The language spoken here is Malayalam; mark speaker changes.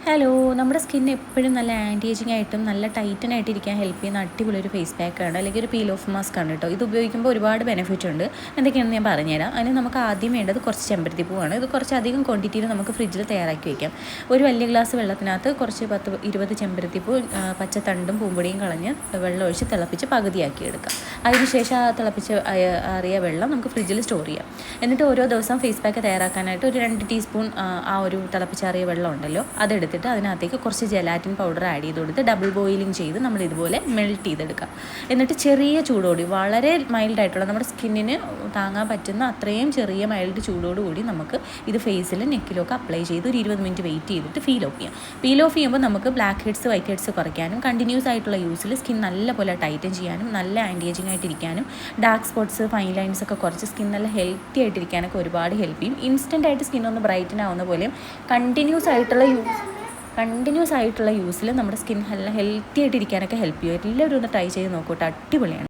Speaker 1: ഹലോ, നമ്മുടെ സ്കിൻ എപ്പോഴും നല്ല ആൻറ്റി ഏജിങ് ആയിട്ടും നല്ല ടൈറ്റനായിട്ട് ഇരിക്കാൻ ഹെൽപ്പ് ചെയ്യുന്ന അടിപൊളി ഒരു ഫേസ് പാക്കാണ്, അല്ലെങ്കിൽ ഒരു പീൽ ഓഫ് മാസ്ക് ആണ് കേട്ടോ. ഇത് ഉപയോഗിക്കുമ്പോൾ ഒരുപാട് ബെനിഫിറ്റ് ഉണ്ട്. എന്തൊക്കെയാണെന്ന് ഞാൻ പറഞ്ഞുതരാം. അതിന് നമുക്ക് ആദ്യം വേണ്ടത് കുറച്ച് ചെമ്പരത്തി പൂവാണ്. ഇത് കുറച്ചധികം ക്വാണ്ടിറ്റിയിൽ നമുക്ക് ഫ്രിഡ്ജിൽ തയ്യാറാക്കി വയ്ക്കാം. ഒരു വലിയ ഗ്ലാസ് വെള്ളത്തിനകത്ത് കുറച്ച് 10-20 ചെമ്പരത്തിപ്പൂ പച്ചത്തണ്ടും പൂമ്പൊടിയും കളഞ്ഞ് വെള്ളം ഒഴിച്ച് തിളപ്പിച്ച് പകുതിയാക്കി എടുക്കാം. അതിനുശേഷം ആ തിളപ്പിച്ച് അറിയ വെള്ളം നമുക്ക് ഫ്രിഡ്ജിൽ സ്റ്റോർ ചെയ്യാം. എന്നിട്ട് ഓരോ ദിവസം ഫേസ് പാക്ക് തയ്യാറാക്കാനായിട്ട് ഒരു 2 ടീസ്പൂൺ ആ ഒരു തിളപ്പിച്ചാറിയ വെള്ളം ഉണ്ടല്ലോ അതെടുത്തിട്ട് അതിനകത്തേക്ക് കുറച്ച് ജെലാറ്റിൻ പൗഡർ ആഡ് ചെയ്ത് കൊടുത്ത് ഡബിൾ ബോയിലിംഗ് ചെയ്ത് നമ്മൾ ഇതുപോലെ മെൽറ്റ് ചെയ്തെടുക്കാം. എന്നിട്ട് ചെറിയ ചൂടോടി, വളരെ മൈൽഡായിട്ടുള്ള നമ്മുടെ സ്കിന്നിന് താങ്ങാൻ പറ്റുന്ന അത്രയും ചെറിയ മൈൽഡ് ചൂടോടുകൂടി നമുക്ക് ഇത് ഫേസിലും നെക്കിലൊക്കെ അപ്ലൈ ചെയ്ത് ഒരു 20 മിനിറ്റ് വെയിറ്റ് ചെയ്തിട്ട് പീൽ ഓഫ് ചെയ്യുമ്പോൾ നമുക്ക് ബ്ലാക്ക് ഹെഡ്സ് വൈറ്റ് ഹെഡ്സ് കുറയ്ക്കാനും കണ്ടിന്യൂസ് ആയിട്ടുള്ള യൂസിൽ സ്കിൻ നല്ലപോലെ ടൈറ്റൻ ചെയ്യാനും നല്ല ആൻറ്റി ഏജിങ് ആയിട്ടിരിക്കാനും ഡാർക്ക് സ്പോട്ട്സ് ഫൈൻ ലൈൻസ് ഒക്കെ കുറച്ച് സ്കിൻ നല്ല ഹെൽത്തി ആയിട്ടിരിക്കാനൊക്കെ ഒരുപാട് ഹെൽപ്പ് ചെയ്യും. ഇൻസ്റ്റൻ്റ് ആയിട്ട് സ്കിൻ ഒന്ന് ബ്രൈറ്റൻ ആവുന്ന പോലെയും കണ്ടിന്യൂസ് ആയിട്ടുള്ള യൂസിൽ നമ്മുടെ സ്കിൻ നല്ല ഹെൽത്തി ആയിട്ടിരിക്കാനൊക്കെ ഹെൽപ്പ് ചെയ്യും. എല്ലാവരും ഒന്ന് ട്രൈ ചെയ്ത് നോക്കൂട്ടോ, അടിപൊളിയാണ്.